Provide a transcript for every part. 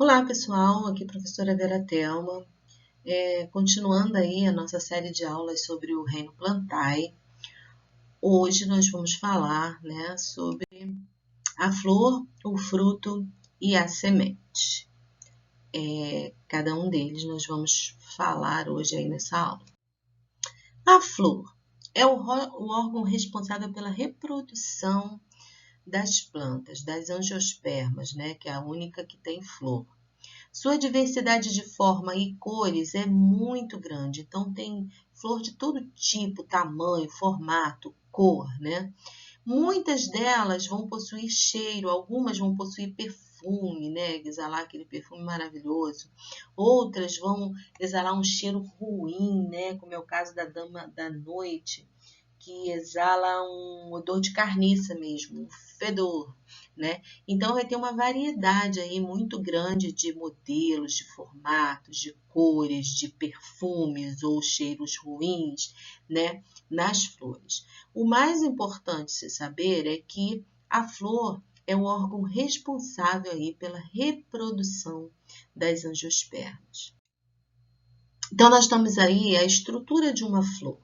Olá pessoal, aqui é a professora Vera Thelma, continuando aí a nossa série de aulas sobre o reino Plantae. Hoje nós vamos falar, né, sobre a flor, o fruto e a semente. Cada um deles nós vamos falar hoje aí nessa aula. A flor é o órgão responsável pela reprodução das plantas, das angiospermas, né, que é a única que tem flor. Sua diversidade de forma e cores é muito grande, então tem flor de todo tipo, tamanho, formato, cor, né? Muitas delas vão possuir cheiro, algumas vão possuir perfume, né? Exalar aquele perfume maravilhoso. Outras vão exalar um cheiro ruim, né? Como é o caso da dama da noite, que exala um odor de carniça mesmo, um fedor, né? Então vai ter uma variedade aí muito grande de modelos, de formatos, de cores, de perfumes ou cheiros ruins, né, nas flores. O mais importante se saber é que a flor é o órgão responsável aí pela reprodução das angiospermas. Então nós temos aí a estrutura de uma flor.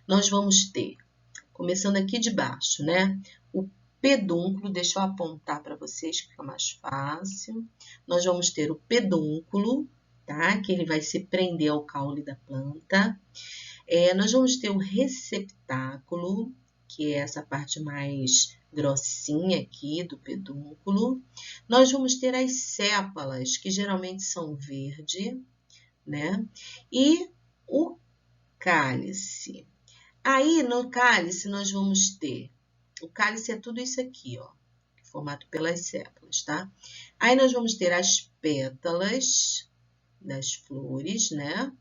Nós vamos ter, começando aqui de baixo, né? O pedúnculo, deixa eu apontar para vocês que fica mais fácil. Nós vamos ter o pedúnculo, tá? Que ele vai se prender ao caule da planta. Nós vamos ter o receptáculo, que é essa parte mais grossinha aqui do pedúnculo. Nós vamos ter as sépalas, que geralmente são verde, né? E o cálice. Aí, no cálice, nós vamos ter... O cálice é tudo isso aqui, ó, formado pelas sépalas, tá? Aí, nós vamos ter as pétalas das flores, né?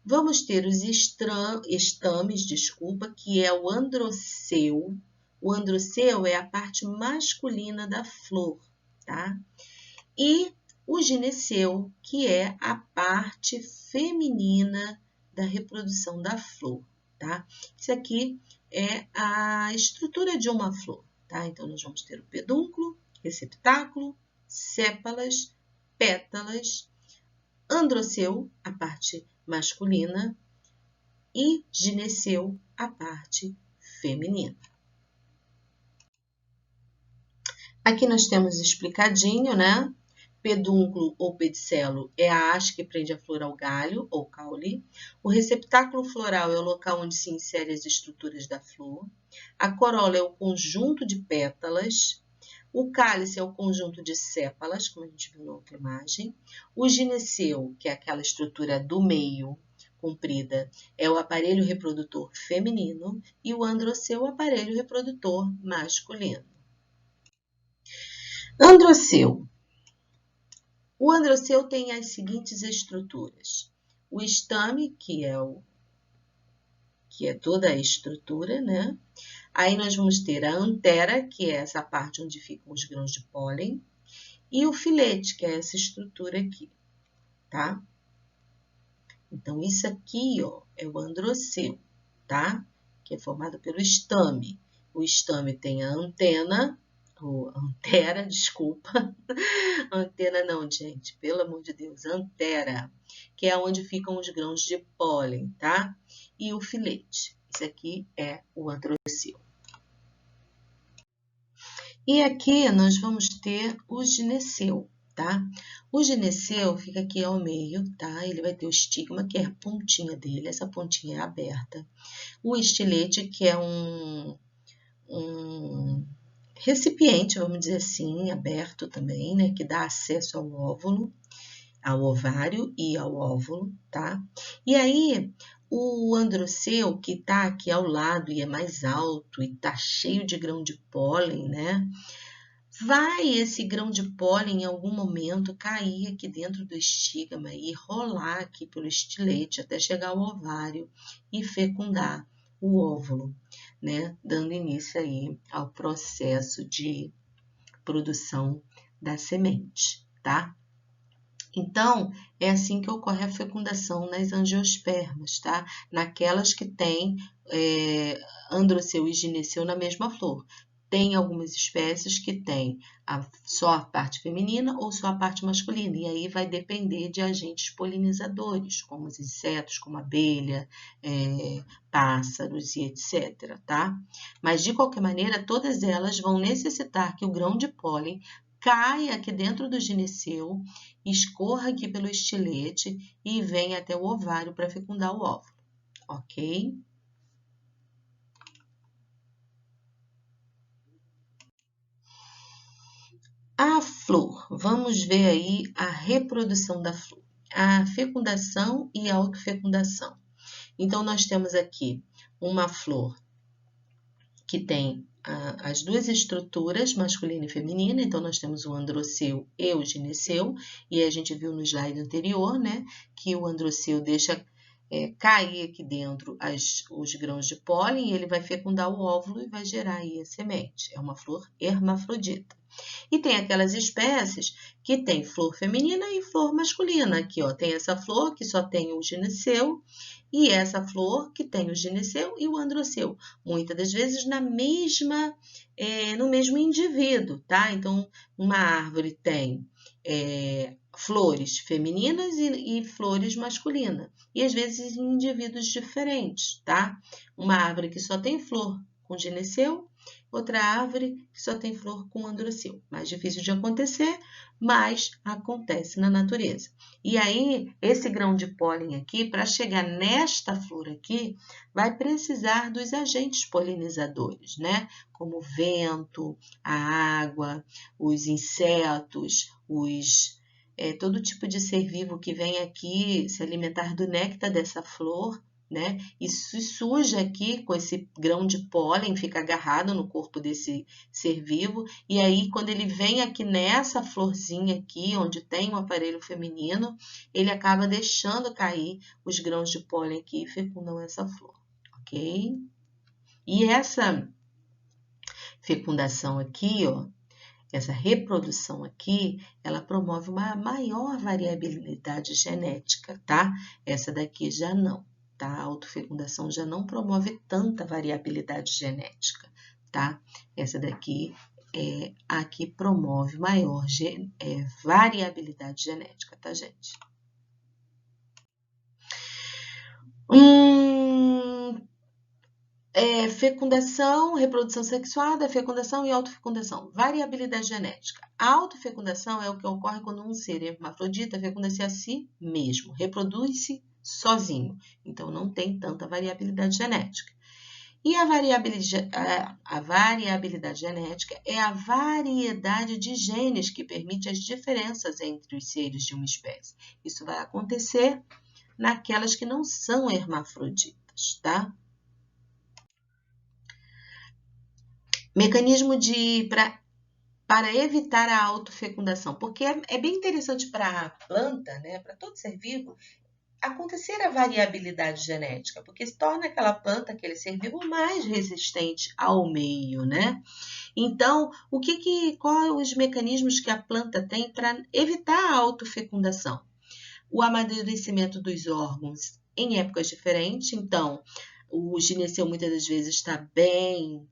Vamos ter os estames, desculpa, que é o androceu. O androceu é a parte masculina da flor, tá? E o gineceu, que é a parte feminina da reprodução da flor, tá? Isso aqui é a estrutura de uma flor, tá? Então, nós vamos ter o pedúnculo, receptáculo, sépalas, pétalas, androceu, a parte masculina, e gineceu, a parte feminina. Aqui nós temos explicadinho, né? Pedúnculo ou pedicelo é a haste que prende a flor ao galho ou caule. O receptáculo floral é o local onde se inserem as estruturas da flor. A corola é o conjunto de pétalas. O cálice é o conjunto de sépalas, como a gente viu na outra imagem. O gineceu, que é aquela estrutura do meio, comprida, é o aparelho reprodutor feminino. E o androceu, o aparelho reprodutor masculino. Androceu. O androceu tem as seguintes estruturas. O estame, que é toda a estrutura, né? Aí nós vamos ter a antera, que é essa parte onde ficam os grãos de pólen, e o filete, que é essa estrutura aqui, tá? Então, isso aqui, ó, é o androceu, tá? Que é formado pelo estame. O estame tem a antena, ou antera, desculpa. Antena não, gente, pelo amor de Deus, antera, que é onde ficam os grãos de pólen, tá? E o filete, esse aqui é o androceu. E aqui nós vamos ter o gineceu, tá? O gineceu fica aqui ao meio, tá? Ele vai ter o estigma, que é a pontinha dele, essa pontinha é aberta. O estilete, que é um recipiente, vamos dizer assim, aberto também, né? Que dá acesso ao óvulo, ao ovário e ao óvulo, tá? E aí, o androceu, que tá aqui ao lado e é mais alto e tá cheio de grão de pólen, né? Vai esse grão de pólen em algum momento cair aqui dentro do estigma e rolar aqui pelo estilete até chegar ao ovário e fecundar o óvulo, né? Dando início aí ao processo de produção da semente, tá? Então, é assim que ocorre a fecundação nas angiospermas, tá? Naquelas que têm androceu e gineceu na mesma flor. tem algumas espécies que têm só a parte feminina ou só a parte masculina, e aí vai depender de agentes polinizadores, como os insetos, como abelha, pássaros e etc, tá? Mas, de qualquer maneira, todas elas vão necessitar que o grão de pólen caia aqui dentro do gineceu, escorra aqui pelo estilete e venha até o ovário para fecundar o óvulo, ok? A flor, vamos ver aí a reprodução da flor, a fecundação e a autofecundação. Então, nós temos aqui uma flor que tem as duas estruturas, masculina e feminina. Então, nós temos o androceu e o gineceu, e a gente viu no slide anterior, né, que o androceu deixa cair aqui dentro os grãos de pólen, e ele vai fecundar o óvulo e vai gerar aí a semente. É uma flor hermafrodita. E tem aquelas espécies que tem flor feminina e flor masculina. Aqui, ó, tem essa flor que só tem o gineceu e essa flor que tem o gineceu e o androceu. Muitas das vezes no mesmo indivíduo, tá? Então, uma árvore tem flores femininas e flores masculinas. E às vezes em indivíduos diferentes, tá? Uma árvore que só tem flor com gineceu, outra árvore que só tem flor com androceu. Mais difícil de acontecer, mas acontece na natureza. E aí, esse grão de pólen aqui, para chegar nesta flor aqui, vai precisar dos agentes polinizadores, né? Como o vento, a água, os insetos, todo tipo de ser vivo que vem aqui se alimentar do néctar dessa flor, né? E se suja aqui com esse grão de pólen, fica agarrado no corpo desse ser vivo, e aí quando ele vem aqui nessa florzinha aqui, onde tem um aparelho feminino, ele acaba deixando cair os grãos de pólen aqui e fecundam essa flor, ok? E essa fecundação aqui, ó, essa reprodução aqui, ela promove uma maior variabilidade genética, tá? Essa daqui já não. Tá? A autofecundação já não promove tanta variabilidade genética, tá? Essa daqui aqui promove maior variabilidade genética, tá, gente? Fecundação, reprodução sexuada, fecundação e autofecundação. Variabilidade genética. A autofecundação é o que ocorre quando um ser hermafrodita fecunda-se a si mesmo, reproduz-se sozinho. Então, não tem tanta variabilidade genética. E a variabilidade genética é a variedade de genes que permite as diferenças entre os seres de uma espécie. Isso vai acontecer naquelas que não são hermafroditas, tá? Mecanismo para evitar a autofecundação, porque é bem interessante para a planta, né, para todo ser vivo, acontecer a variabilidade genética, porque se torna aquela planta, aquele ser vivo mais resistente ao meio, né? Então, quais os mecanismos que a planta tem para evitar a autofecundação? O amadurecimento dos órgãos em épocas diferentes. Então, o gineceu muitas das vezes está bem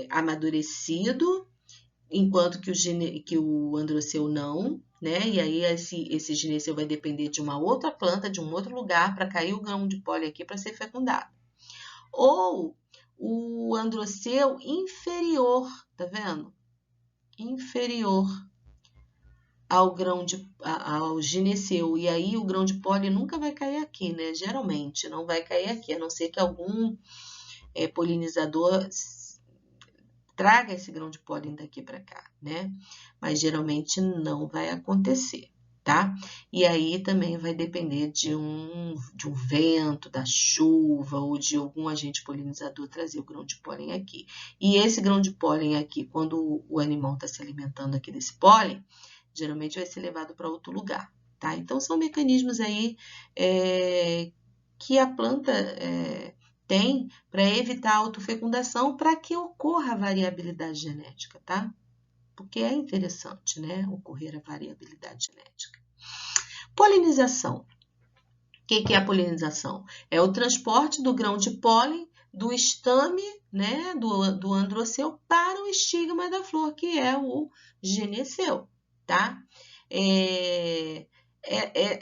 amadurecido, enquanto que o androceu não, né? E aí esse gineceu vai depender de uma outra planta, de um outro lugar, para cair o grão de pólen aqui para ser fecundado. Ou o androceu inferior, tá vendo? Inferior ao gineceu. E aí o grão de pólen nunca vai cair aqui, né? Geralmente não vai cair aqui, a não ser que algum polinizador traga esse grão de pólen daqui para cá, né? Mas geralmente não vai acontecer, tá? E aí também vai depender de um vento, da chuva ou de algum agente polinizador trazer o grão de pólen aqui. E esse grão de pólen aqui, quando o animal está se alimentando aqui desse pólen, geralmente vai ser levado para outro lugar, tá? Então são mecanismos aí que a planta tem para evitar a autofecundação, para que ocorra a variabilidade genética, tá? Porque é interessante, né, ocorrer a variabilidade genética. Polinização. O que é a polinização? É o transporte do grão de pólen do estame, né, do androceu para o estigma da flor, que é o gineceu, tá?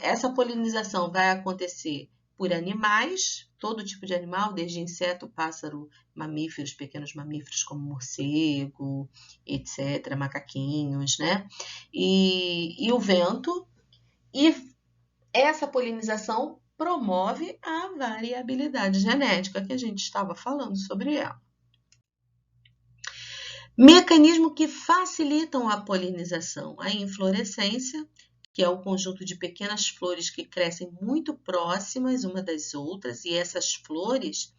Essa polinização vai acontecer por animais, todo tipo de animal, desde inseto, pássaro, mamíferos, pequenos mamíferos como morcego, etc., macaquinhos, né? E o vento. E essa polinização promove a variabilidade genética que a gente estava falando sobre ela. Mecanismos que facilitam a polinização: a inflorescência, que é o conjunto de pequenas flores que crescem muito próximas uma das outras, e essas flores,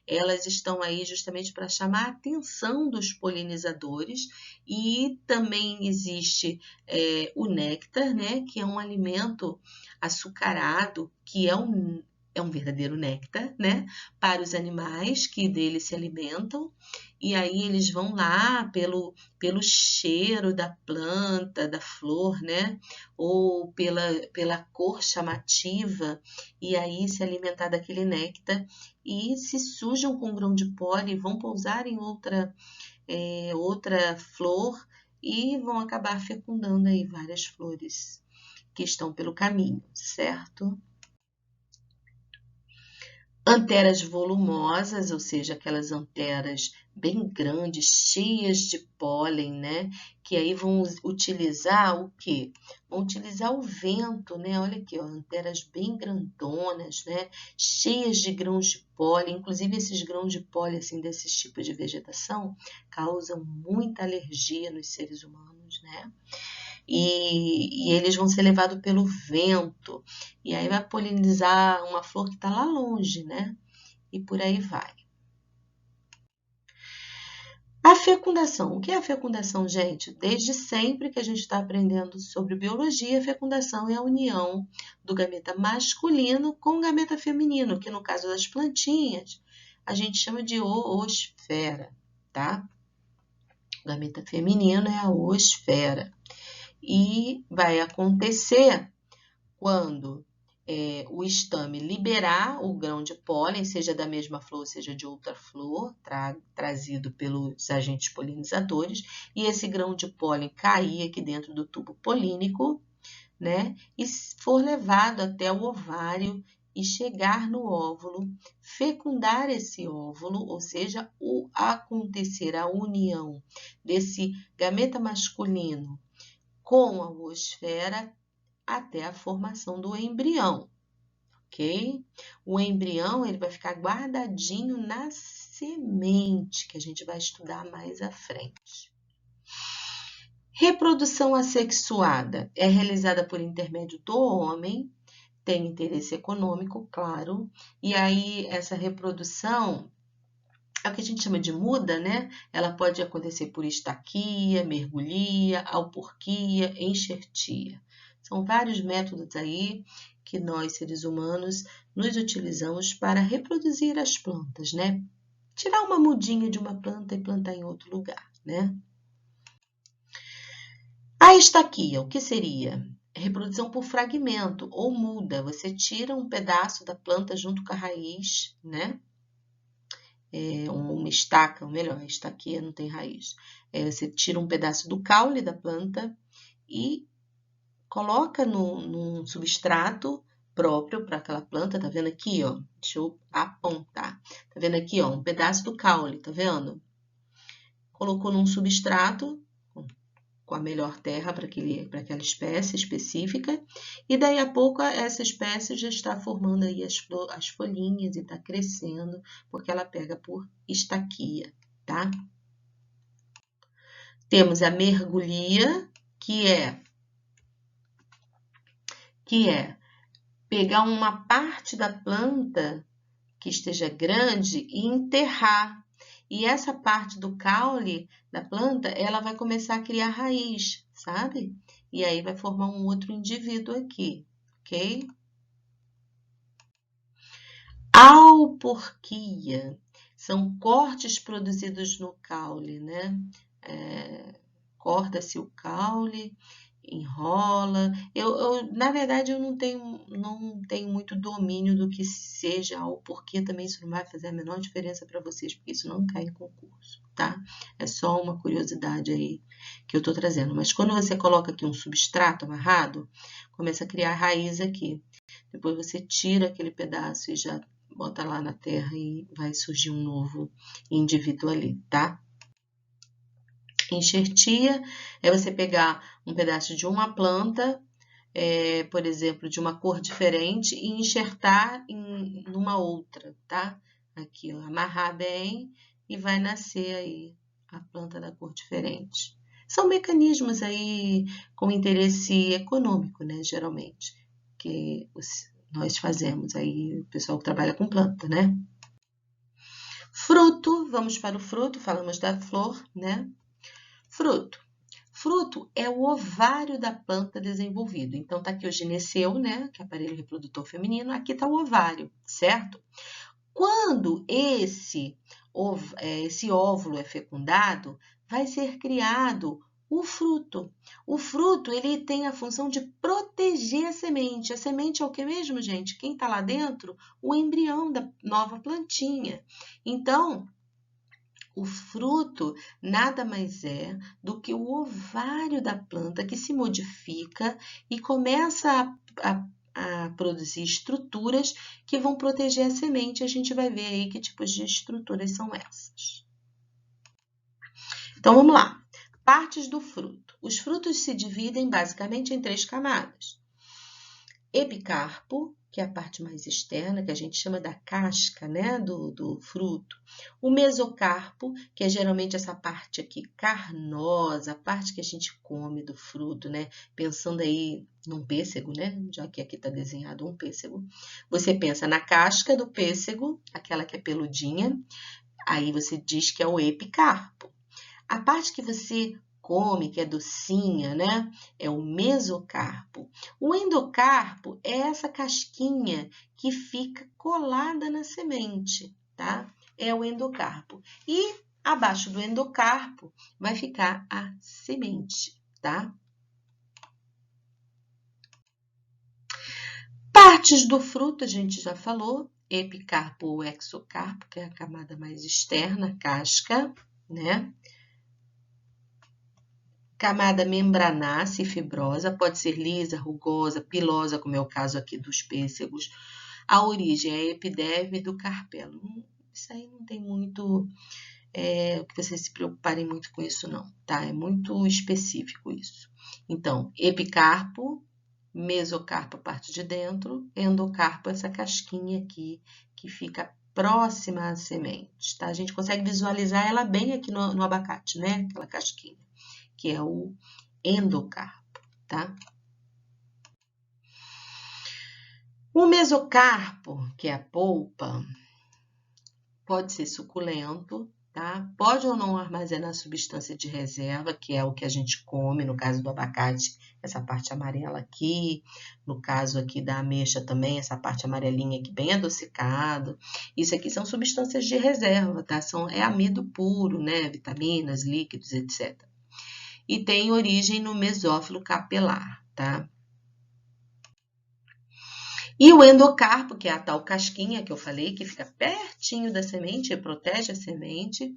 elas estão aí justamente para chamar a atenção dos polinizadores. E também existe o néctar, né, que é um alimento açucarado, que é um verdadeiro néctar, né, para os animais que dele se alimentam. E aí eles vão lá pelo cheiro da planta, da flor, né, ou pela cor chamativa, e aí se alimentar daquele néctar, e se sujam com grão de pólen, vão pousar em outra flor e vão acabar fecundando aí várias flores que estão pelo caminho, certo? Anteras volumosas, ou seja, aquelas anteras bem grandes, cheias de pólen, né? Que aí vão utilizar o quê? Vão utilizar o vento, né? Olha aqui, ó, anteras bem grandonas, né? Cheias de grãos de pólen. Inclusive, esses grãos de pólen, assim, desses tipos de vegetação, causam muita alergia nos seres humanos, né? E eles vão ser levados pelo vento, e aí vai polinizar uma flor que está lá longe, né? E por aí vai. A fecundação. O que é a fecundação, gente? Desde sempre que a gente está aprendendo sobre biologia, a fecundação é a união do gameta masculino com o gameta feminino, que no caso das plantinhas, a gente chama de oosfera, tá? O gameta feminino é a oosfera. E vai acontecer quando o estame liberar o grão de pólen, seja da mesma flor, seja de outra flor, trazido pelos agentes polinizadores, e esse grão de pólen cair aqui dentro do tubo polínico, né, e for levado até o ovário e chegar no óvulo, fecundar esse óvulo, ou seja, acontecer a união desse gameta masculino com a oosfera até a formação do embrião, ok? O embrião ele vai ficar guardadinho na semente, que a gente vai estudar mais à frente. Reprodução assexuada é realizada por intermédio do homem, tem interesse econômico, claro, e aí essa reprodução é o que a gente chama de muda, né? Ela pode acontecer por estaquia, mergulhia, alporquia, enxertia. São vários métodos aí que nós, seres humanos, nos utilizamos para reproduzir as plantas, né? Tirar uma mudinha de uma planta e plantar em outro lugar, né? A estaquia, o que seria? Reprodução por fragmento ou muda. Você tira um pedaço da planta junto com a raiz, né? Uma estaca, ou melhor, a estaquia não tem raiz. Você tira um pedaço do caule da planta e coloca num substrato próprio para aquela planta, tá vendo aqui, ó? Deixa eu apontar. Tá vendo aqui, ó, um pedaço do caule, tá vendo? Colocou num substrato com a melhor terra para aquela espécie específica, e daí a pouco essa espécie já está formando aí as folhinhas e está crescendo, porque ela pega por estaquia, tá? Temos a mergulhia, que é pegar uma parte da planta que esteja grande e enterrar. E essa parte do caule da planta, ela vai começar a criar raiz, sabe? E aí vai formar um outro indivíduo aqui, ok? Alporquia são cortes produzidos no caule, né? Corta-se o caule enrola. Na verdade, eu não tenho muito domínio do que seja ou porquê também isso não vai fazer a menor diferença para vocês, porque isso não cai em concurso, tá? É só uma curiosidade aí que eu estou trazendo. Mas quando você coloca aqui um substrato amarrado, começa a criar raiz aqui. Depois você tira aquele pedaço e já bota lá na terra e vai surgir um novo indivíduo ali, tá? Enxertia é você pegar um pedaço de uma planta, por exemplo, de uma cor diferente e enxertar numa outra, tá? Aqui, ó, amarrar bem e vai nascer aí a planta da cor diferente. São mecanismos aí com interesse econômico, né, geralmente, que nós fazemos aí, o pessoal que trabalha com planta, né? Fruto, vamos para o fruto, falamos da flor, né? Fruto. Fruto é o ovário da planta desenvolvido. Então, tá aqui o gineceu, né? Que é o aparelho reprodutor feminino. Aqui tá o ovário, certo? Quando esse óvulo é fecundado, vai ser criado o fruto. O fruto, ele tem a função de proteger a semente. A semente é o que mesmo, gente? Quem tá lá dentro? O embrião da nova plantinha. Então, o fruto nada mais é do que o ovário da planta que se modifica e começa a produzir estruturas que vão proteger a semente. A gente vai ver aí que tipos de estruturas são essas. Então, vamos lá. Partes do fruto. Os frutos se dividem basicamente em 3 camadas. Epicarpo, que é a parte mais externa, que a gente chama da casca, né, do fruto. O mesocarpo, que é geralmente essa parte aqui carnosa, a parte que a gente come do fruto, né, pensando aí num pêssego, né, já que aqui está desenhado um pêssego. Você pensa na casca do pêssego, aquela que é peludinha, aí você diz que é o epicarpo. A parte que você come, que é docinha, né? É o mesocarpo. O endocarpo é essa casquinha que fica colada na semente, tá? É o endocarpo. E abaixo do endocarpo vai ficar a semente, tá? Partes do fruto a gente já falou, epicarpo ou exocarpo, que é a camada mais externa, a casca, né? Camada membranácea e fibrosa, pode ser lisa, rugosa, pilosa, como é o caso aqui dos pêssegos. A origem é a epiderme do carpelo. Isso aí não tem muito que vocês se preocuparem muito com isso, não, tá? É muito específico isso. Então, epicarpo, mesocarpo, a parte de dentro, endocarpo, essa casquinha aqui que fica próxima à semente, tá? A gente consegue visualizar ela bem aqui no abacate, né? Aquela casquinha, que é o endocarpo, tá? O mesocarpo, que é a polpa, pode ser suculento, tá? Pode ou não armazenar substância de reserva, que é o que a gente come, no caso do abacate, essa parte amarela aqui, no caso aqui da ameixa também, essa parte amarelinha aqui bem adocicada. Isso aqui são substâncias de reserva, tá? É amido puro, né? Vitaminas, líquidos, etc. E tem origem no mesófilo capilar, tá? E o endocarpo, que é a tal casquinha que eu falei, que fica pertinho da semente e protege a semente,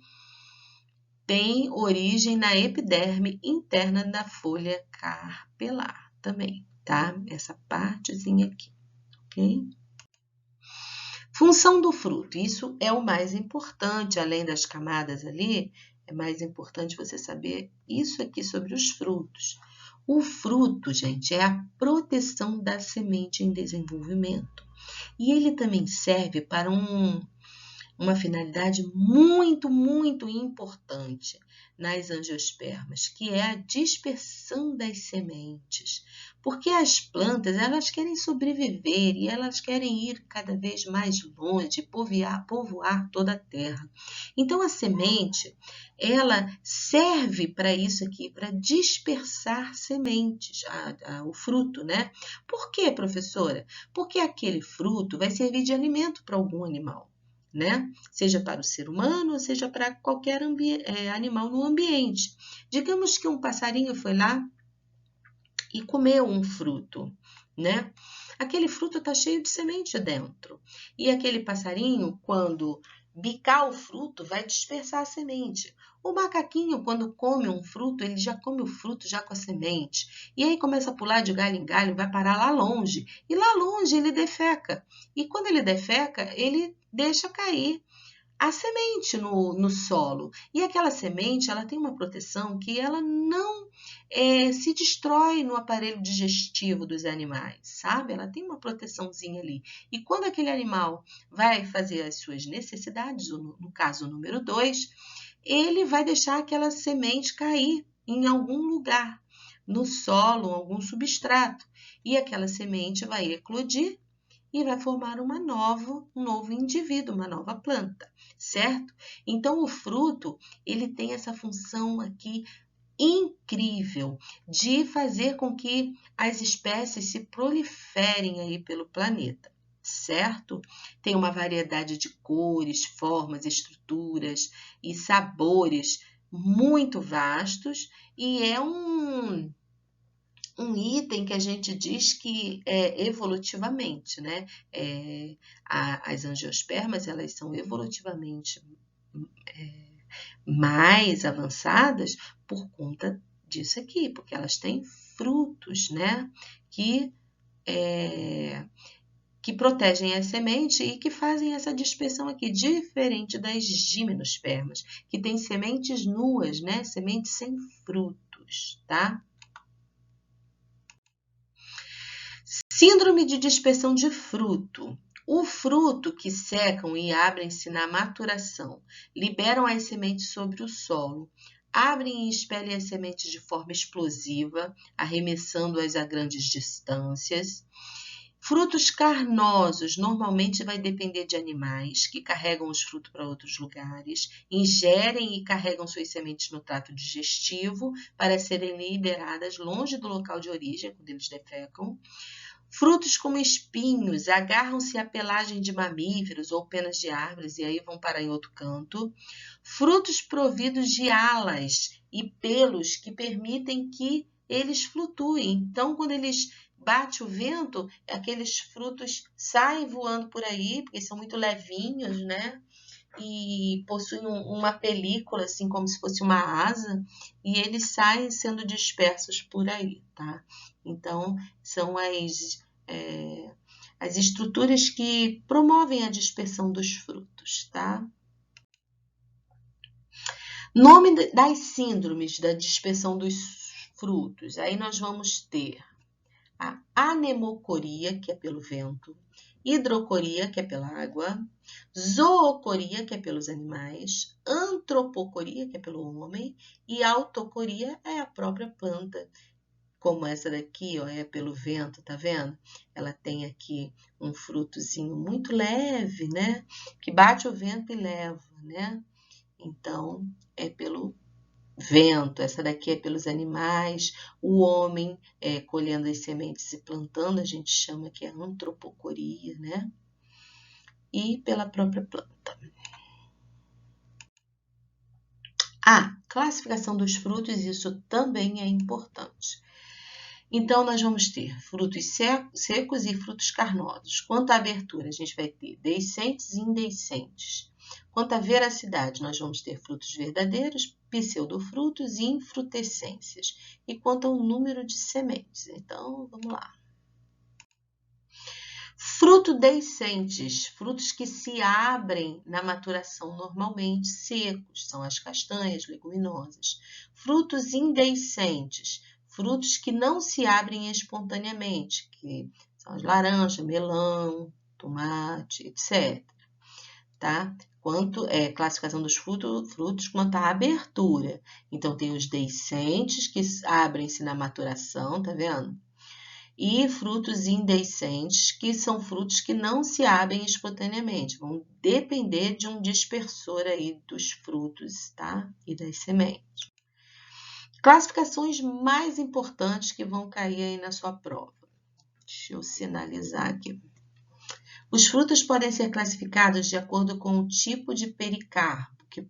tem origem na epiderme interna da folha carpelar também, tá? Essa partezinha aqui, ok? Função do fruto, isso é o mais importante, além das camadas ali, é mais importante você saber isso aqui sobre os frutos. O fruto, gente, é a proteção da semente em desenvolvimento. E ele também serve para uma finalidade muito, muito importante nas angiospermas, que é a dispersão das sementes. Porque as plantas, elas querem sobreviver e elas querem ir cada vez mais longe, povoar toda a terra. Então, a semente, ela serve para isso aqui, para dispersar sementes, o fruto, né? Por quê, professora? Porque aquele fruto vai servir de alimento para algum animal, né? Seja para o ser humano ou seja para qualquer animal no ambiente. Digamos que um passarinho foi lá e comeu um fruto, né? Aquele fruto está cheio de semente dentro. E aquele passarinho, quando bicar o fruto, vai dispersar a semente. O macaquinho, quando come um fruto, ele já come o fruto já com a semente. E aí começa a pular de galho em galho, vai parar lá longe. E lá longe ele defeca. E quando ele defeca, ele deixa cair a semente no solo. E aquela semente, ela tem uma proteção que ela não se destrói no aparelho digestivo dos animais, sabe? Ela tem uma proteçãozinha ali. E quando aquele animal vai fazer as suas necessidades, no caso número 2, ele vai deixar aquela semente cair em algum lugar, no solo, em algum substrato. E aquela semente vai eclodir e vai formar um novo indivíduo, uma nova planta, certo? Então, o fruto, ele tem essa função aqui incrível de fazer com que as espécies se proliferem aí pelo planeta, certo? Tem uma variedade de cores, formas, estruturas e sabores muito vastos e é um item que a gente diz que é evolutivamente, né? As angiospermas, elas são evolutivamente mais avançadas por conta disso aqui, porque elas têm frutos, né? Que protegem a semente e que fazem essa dispersão aqui, diferente das gimnospermas, que têm sementes nuas, né? Sementes sem frutos, tá? Síndrome de dispersão de fruto. O fruto que secam e abrem-se na maturação, liberam as sementes sobre o solo, abrem e expelem as sementes de forma explosiva, arremessando-as a grandes distâncias. Frutos carnosos, normalmente vai depender de animais que carregam os frutos para outros lugares, ingerem e carregam suas sementes no trato digestivo para serem liberadas longe do local de origem, quando eles defecam. Frutos como espinhos agarram-se à pelagem de mamíferos ou penas de árvores e aí vão parar em outro canto. Frutos providos de alas e pelos que permitem que eles flutuem. Então, quando eles bate o vento, aqueles frutos saem voando por aí, porque são muito levinhos, né? E possuem uma película, assim como se fosse uma asa, e eles saem sendo dispersos por aí, tá? Então, são as estruturas que promovem a dispersão dos frutos, tá? Nome das síndromes da dispersão dos frutos. Aí nós vamos ter a anemocoria, que é pelo vento, hidrocoria, que é pela água, zoocoria, que é pelos animais, antropocoria, que é pelo homem, e autocoria é a própria planta, como essa daqui, ó, é pelo vento, tá vendo? Ela tem aqui um frutozinho muito leve, né? Que bate o vento e leva, né? Então, é pelo vento, essa daqui é pelos animais, o homem colhendo as sementes e plantando, a gente chama que é antropocoria, né? E pela própria planta. Classificação dos frutos, isso também é importante. Então, nós vamos ter frutos secos e frutos carnosos. Quanto à abertura, a gente vai ter deiscentes e indeiscentes. Quanto à veracidade, nós vamos ter frutos verdadeiros, pseudofrutos e infrutescências. E quanto ao número de sementes. Então, vamos lá. Fruto deiscentes, frutos que se abrem na maturação normalmente secos, são as castanhas, leguminosas. Frutos indeiscentes, frutos que não se abrem espontaneamente, que são as laranjas, melão, tomate, etc. Tá? Classificação dos frutos quanto à abertura. Então, tem os deiscentes que abrem-se na maturação, tá vendo? E frutos indeiscentes, que são frutos que não se abrem espontaneamente, vão depender de um dispersor aí dos frutos, tá? E das sementes. Classificações mais importantes que vão cair aí na sua prova. Deixa eu sinalizar aqui. Os frutos podem ser classificados de acordo com o tipo de pericarpo que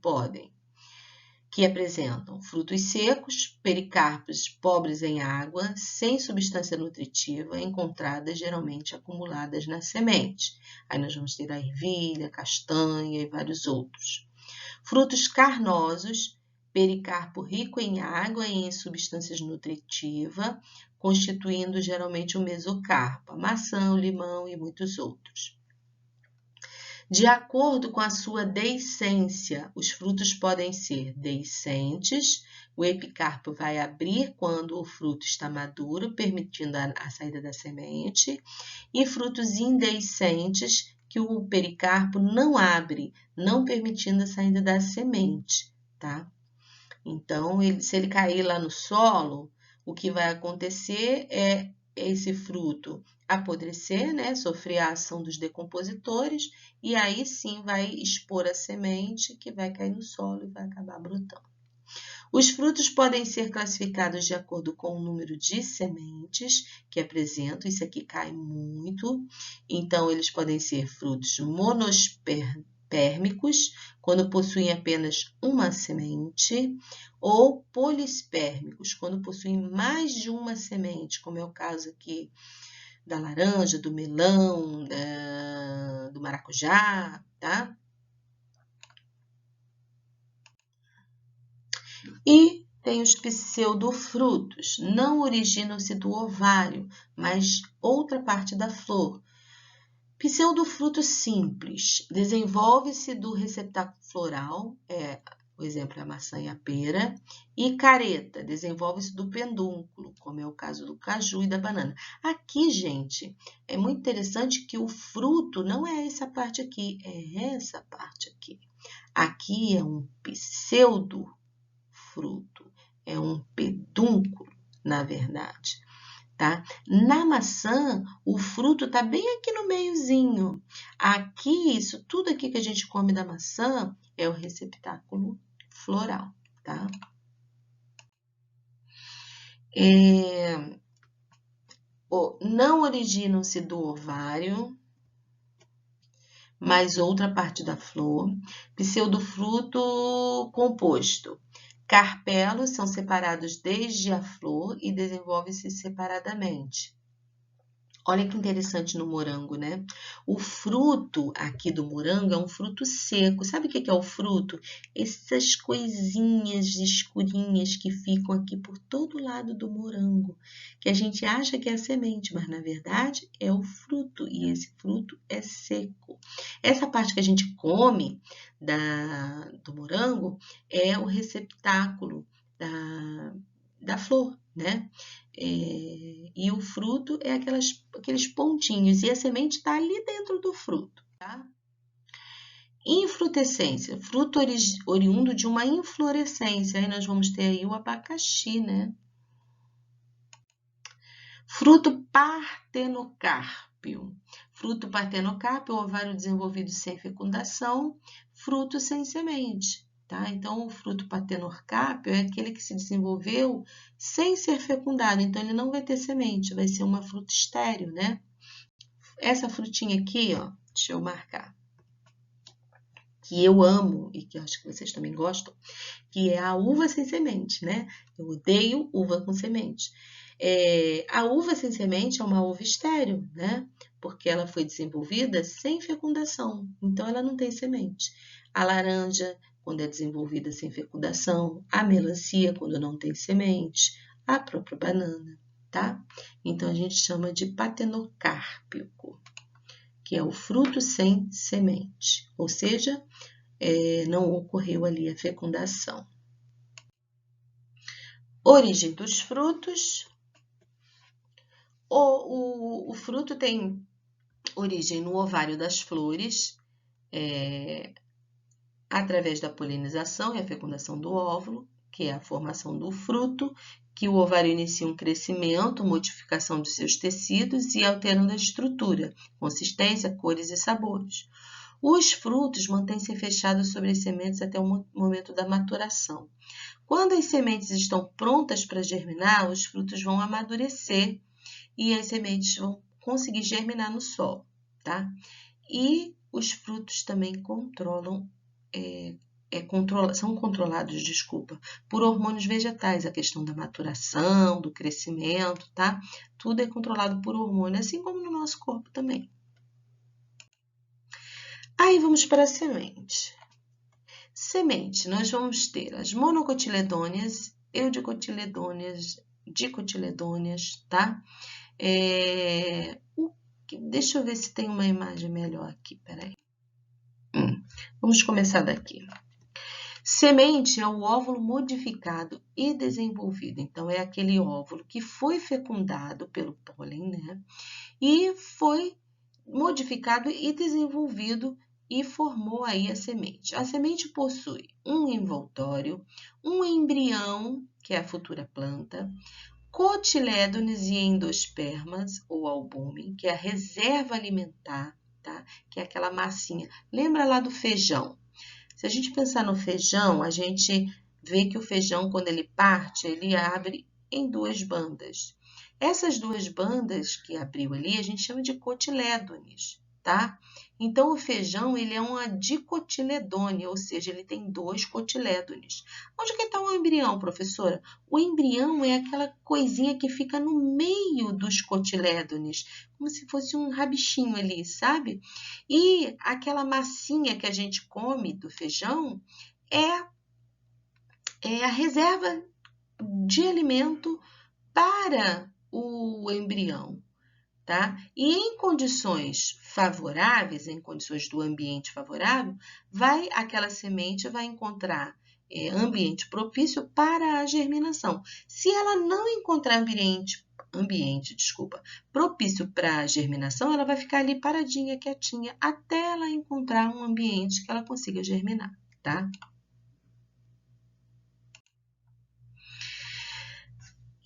que apresentam frutos secos, pericarpos pobres em água, sem substância nutritiva, encontradas geralmente acumuladas na semente. Aí nós vamos ter a ervilha, castanha e vários outros. Frutos carnosos, pericarpo rico em água e em substâncias nutritivas, constituindo geralmente o mesocarpo, a maçã, o limão e muitos outros. De acordo com a sua deiscência, os frutos podem ser deiscentes, o epicarpo vai abrir quando o fruto está maduro, permitindo a saída da semente, e frutos indeiscentes, que o pericarpo não abre, não permitindo a saída da semente, tá? Então, se ele cair lá no solo, o que vai acontecer é esse fruto apodrecer, né? Sofrer a ação dos decompositores, e aí sim vai expor a semente que vai cair no solo e vai acabar brotando. Os frutos podem ser classificados de acordo com o número de sementes que apresentam, isso aqui cai muito, então eles podem ser frutos monospérmicos, quando possuem apenas uma semente, ou polispérmicos, quando possuem mais de uma semente, como é o caso aqui da laranja, do melão, do maracujá, tá? E tem os pseudofrutos, não originam-se do ovário, mas outra parte da flor. Pseudofruto simples, desenvolve-se do receptáculo floral, o exemplo é a maçã e a pera, e careta, desenvolve-se do pedúnculo, como é o caso do caju e da banana. Aqui, gente, é muito interessante que o fruto não é essa parte aqui, é essa parte aqui. Aqui é um pseudofruto, é um pedúnculo, na verdade. Tá? Na maçã, o fruto está bem aqui no meiozinho. Aqui, isso tudo aqui que a gente come da maçã é o receptáculo floral, tá? Não originam-se do ovário, mas outra parte da flor. Pseudofruto composto. Carpelos são separados desde a flor e desenvolvem-se separadamente. Olha que interessante no morango, né? O fruto aqui do morango é um fruto seco. Sabe o que é o fruto? Essas coisinhas escurinhas que ficam aqui por todo lado do morango, que a gente acha que é a semente, mas na verdade é o fruto, e esse fruto é seco. Essa parte que a gente come do morango é o receptáculo da flor, né? E o fruto é aqueles pontinhos, e a semente está ali dentro do fruto, tá? Infrutescência, fruto oriundo de uma inflorescência, aí nós vamos ter aí o abacaxi, né? Fruto partenocárpio. Fruto partenocárpio, ovário desenvolvido sem fecundação, fruto sem semente. Tá? Então, o fruto partenocárpio é aquele que se desenvolveu sem ser fecundado, então ele não vai ter semente, vai ser uma fruta estéril, né? Essa frutinha aqui, ó, deixa eu marcar, que eu amo e que eu acho que vocês também gostam, que é a uva sem semente, né? Eu odeio uva com semente. A uva sem semente é uma uva estéril, né? Porque ela foi desenvolvida sem fecundação, então ela não tem semente. A laranja, quando é desenvolvida sem fecundação, a melancia, quando não tem semente, a própria banana, tá? Então a gente chama de partenocárpico, que é o fruto sem semente, ou seja, não ocorreu ali a fecundação. Origem dos frutos. O fruto tem origem no ovário das flores, através da polinização e a fecundação do óvulo, que é a formação do fruto, que o ovário inicia um crescimento, modificação de seus tecidos e alterando a estrutura, consistência, cores e sabores. Os frutos mantêm-se fechados sobre as sementes até o momento da maturação. Quando as sementes estão prontas para germinar, os frutos vão amadurecer e as sementes vão conseguir germinar no solo, tá? E os frutos também controlam são controlados, desculpa, por hormônios vegetais, a questão da maturação, do crescimento, tá? Tudo é controlado por hormônio, assim como no nosso corpo também. Aí vamos para a semente. Semente, nós vamos ter as monocotiledôneas, eudicotiledôneas, dicotiledôneas, tá? Deixa eu ver se tem uma imagem melhor aqui, peraí. Vamos começar daqui. Semente é o óvulo modificado e desenvolvido. Então, é aquele óvulo que foi fecundado pelo pólen, né? E foi modificado e desenvolvido e formou aí a semente. A semente possui um envoltório, um embrião, que é a futura planta, cotilédones e endospermas, ou albúmen, que é a reserva alimentar, tá? Que é aquela massinha. Lembra lá do feijão? Se a gente pensar no feijão, a gente vê que o feijão, quando ele parte, ele abre em duas bandas. Essas duas bandas que abriu ali, a gente chama de cotilédones, tá? Então, o feijão, ele é uma dicotiledônea, ou seja, ele tem dois cotilédones. Onde que está o embrião, professora? O embrião é aquela coisinha que fica no meio dos cotilédones, como se fosse um rabichinho ali, sabe? E aquela massinha que a gente come do feijão é a reserva de alimento para o embrião, tá? E em condições favoráveis, em condições do ambiente favorável, aquela semente vai encontrar ambiente propício para a germinação. Se ela não encontrar ambiente propício para a germinação, ela vai ficar ali paradinha, quietinha, até ela encontrar um ambiente que ela consiga germinar, tá?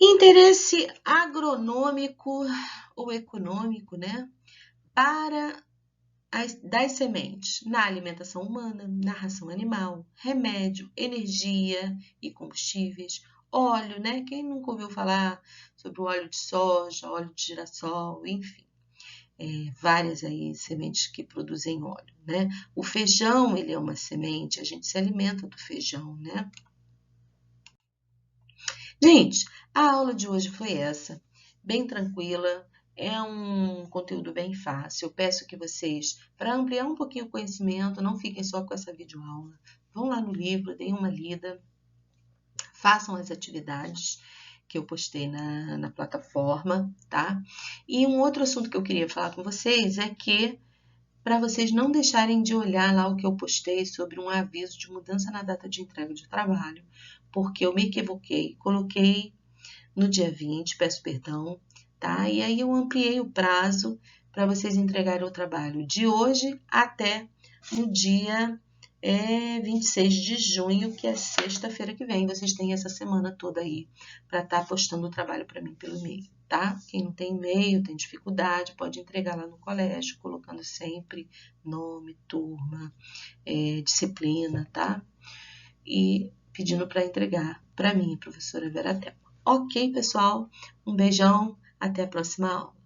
Interesse agronômico ou econômico, né? Das sementes na alimentação humana, na ração animal, remédio, energia e combustíveis, óleo, né? Quem nunca ouviu falar sobre o óleo de soja, óleo de girassol, enfim, várias aí sementes que produzem óleo, né? O feijão, ele é uma semente, a gente se alimenta do feijão, né? Gente, a aula de hoje foi essa, bem tranquila. É um conteúdo bem fácil. Eu peço que vocês, para ampliar um pouquinho o conhecimento, não fiquem só com essa videoaula. Vão lá no livro, deem uma lida, façam as atividades que eu postei na plataforma, tá? E um outro assunto que eu queria falar com vocês é que, para vocês não deixarem de olhar lá o que eu postei sobre um aviso de mudança na data de entrega de trabalho, porque eu me equivoquei, coloquei no dia 20, peço perdão, tá? E aí eu ampliei o prazo para vocês entregarem o trabalho de hoje até no dia 26 de junho, que é sexta-feira que vem. Vocês têm essa semana toda aí para estar postando o trabalho para mim pelo e-mail, tá? Quem não tem e-mail, tem dificuldade, pode entregar lá no colégio, colocando sempre nome, turma, disciplina, tá? E pedindo para entregar para mim, professora Vera Thelma. Ok, pessoal? Um beijão, até a próxima aula.